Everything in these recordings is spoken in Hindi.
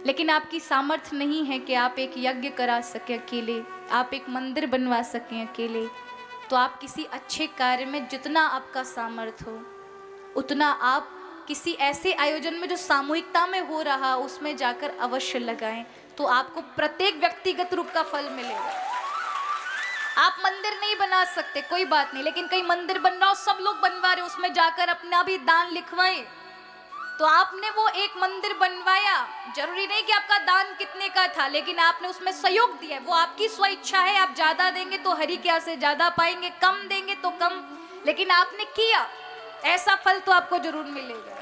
लेकिन आपकी सामर्थ्य नहीं है कि आप एक यज्ञ करा सकें अकेले, आप एक मंदिर बनवा सकें अकेले, तो आप किसी अच्छे कार्य में जितना आपका सामर्थ्य हो उतना आप किसी ऐसे आयोजन में जो सामूहिकता में हो रहा उसमें जाकर अवश्य लगाएं, तो आपको प्रत्येक व्यक्तिगत रूप का फल मिलेगा। आप मंदिर नहीं बना सकते कोई बात नहीं, लेकिन कहीं मंदिर बन रहा हो, सब लोग बनवा रहे, उसमें जाकर अपना भी दान लिखवाएं। तो आपने वो एक मंदिर बनवाया, जरूरी नहीं कि आपका दान कितने का था, लेकिन आपने उसमें सहयोग दिया, वो आपकी स्व इच्छा है। आप ज्यादा देंगे तो हरि क्या से ज्यादा पाएंगे, कम देंगे तो कम, लेकिन आपने किया, ऐसा फल तो आपको जरूर मिलेगा।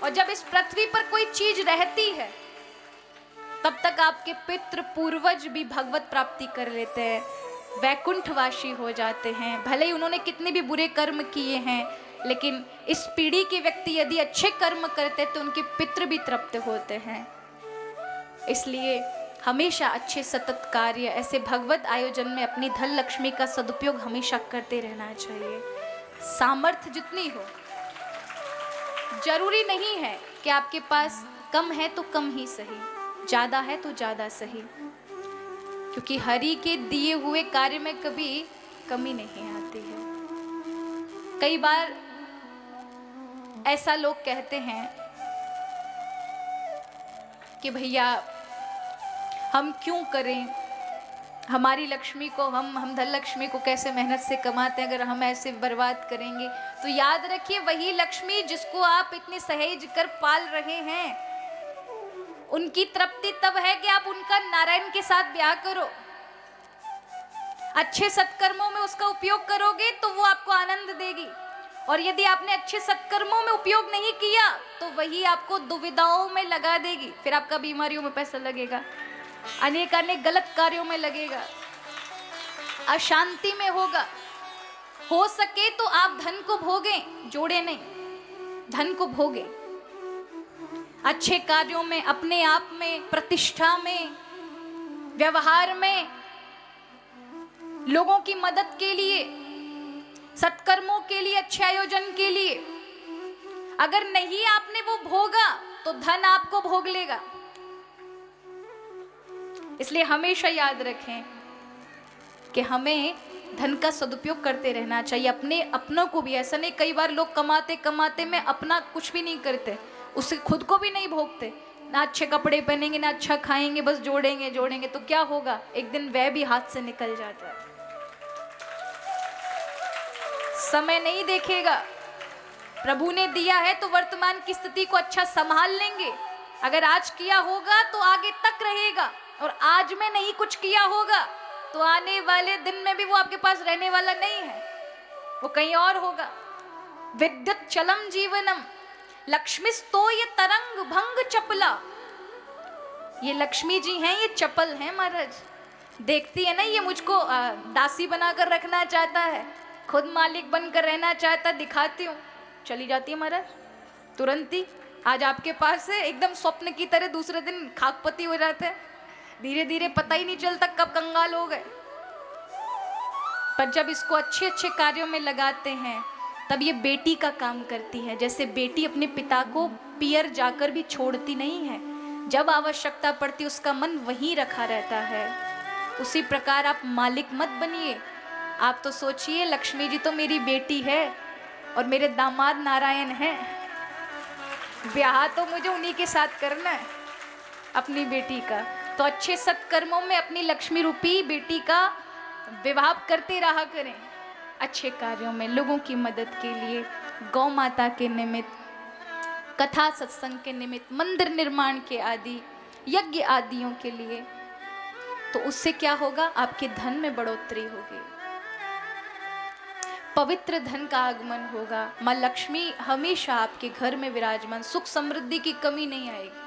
और जब इस पृथ्वी पर कोई चीज रहती है तब तक आपके पितृ पूर्वज भी भगवत प्राप्ति कर लेते हैं, वैकुंठवासी हो जाते हैं। भले ही उन्होंने कितने भी बुरे कर्म किए हैं, लेकिन इस पीढ़ी के व्यक्ति यदि अच्छे कर्म करते तो उनके पितृ भी तृप्त होते हैं। इसलिए हमेशा अच्छे सतत कार्य, ऐसे भगवत आयोजन में अपनी धन लक्ष्मी का सदुपयोग हमेशा करते रहना चाहिए। सामर्थ्य जितनी हो, जरूरी नहीं है कि आपके पास कम है तो कम ही सही, ज्यादा है तो ज्यादा सही, क्योंकि हरि के दिए हुए कार्य में कभी कमी नहीं आती है। कई बार ऐसा लोग कहते हैं कि भैया हम क्यों करें, हमारी लक्ष्मी को हम धन लक्ष्मी को कैसे मेहनत से कमाते हैं, अगर हम ऐसे बर्बाद करेंगे। तो याद रखिए, वही लक्ष्मी जिसको आप इतने सहेज कर पाल रहे हैं, उनकी तृप्ति तब है कि आप उनका नारायण के साथ ब्याह करो, अच्छे सत्कर्मों में उसका उपयोग करोगे तो वो आपको आनंद देगी। और यदि आपने अच्छे सत्कर्मों में उपयोग नहीं किया तो वही आपको दुविधाओं में लगा देगी, फिर आपका बीमारियों में पैसा लगेगा, अनेक अनेक गलत कार्यों में लगेगा, अशांति में होगा। हो सके तो आप धन को भोगें, जोड़े नहीं, धन को भोगें अच्छे कार्यों में, अपने आप में, प्रतिष्ठा में, व्यवहार में, लोगों की मदद के लिए, सत्कर्मों के लिए, अच्छे आयोजन के लिए। अगर नहीं आपने वो भोगा तो धन आपको भोग लेगा। इसलिए हमेशा याद रखें कि हमें धन का सदुपयोग करते रहना चाहिए, अपने अपनों को भी। ऐसा नहीं, कई बार लोग कमाते कमाते में अपना कुछ भी नहीं करते, उससे खुद को भी नहीं भोगते, ना अच्छे कपड़े पहनेंगे ना अच्छा खाएंगे, बस जोड़ेंगे जोड़ेंगे, तो क्या होगा, एक दिन वह भी हाथ से निकल जाता है। समय नहीं देखेगा, प्रभु ने दिया है तो वर्तमान की स्थिति को अच्छा संभाल लेंगे। अगर आज किया होगा तो आगे तक रहेगा, और आज में नहीं कुछ किया होगा तो आने वाले दिन में भी वो आपके पास रहने वाला नहीं है, वो कहीं और होगा। विद्युत चलम जीवनम लक्ष्मीस्तो ये तरंग भंग चपला। ये लक्ष्मी जी हैं, ये चपल हैं महाराज। देखती है ना, ये मुझको दासी बनाकर रखना चाहता है, खुद मालिक बनकर रहना चाहता, दिखाती हूँ, चली जाती है महाराज तुरंत ही। आज आपके पास है, एकदम स्वप्न की तरह दूसरे दिन खाकपति हो जाते हैं, धीरे धीरे पता ही नहीं चलता कब कंगाल हो गए। पर जब इसको अच्छे अच्छे कार्यों में लगाते हैं तब ये बेटी का काम करती है। जैसे बेटी अपने पिता को पियर जाकर भी छोड़ती नहीं है, जब आवश्यकता पड़ती उसका मन वहीं रखा रहता है, उसी प्रकार आप मालिक मत बनिए। आप तो सोचिए, लक्ष्मी जी तो मेरी बेटी है और मेरे दामाद नारायण हैं, ब्याह तो मुझे उन्हीं के साथ करना है अपनी बेटी का। तो अच्छे सत्कर्मों में अपनी लक्ष्मी रूपी बेटी का विवाह करते रहा करें, अच्छे कार्यों में, लोगों की मदद के लिए, गौ माता के निमित्त, कथा सत्संग के निमित्त, मंदिर निर्माण के आदि, यज्ञ आदियों के लिए। तो उससे क्या होगा, आपके धन में बढ़ोतरी होगी, पवित्र धन का आगमन होगा, माँ लक्ष्मी हमेशा आपके घर में विराजमान, सुख समृद्धि की कमी नहीं आएगी।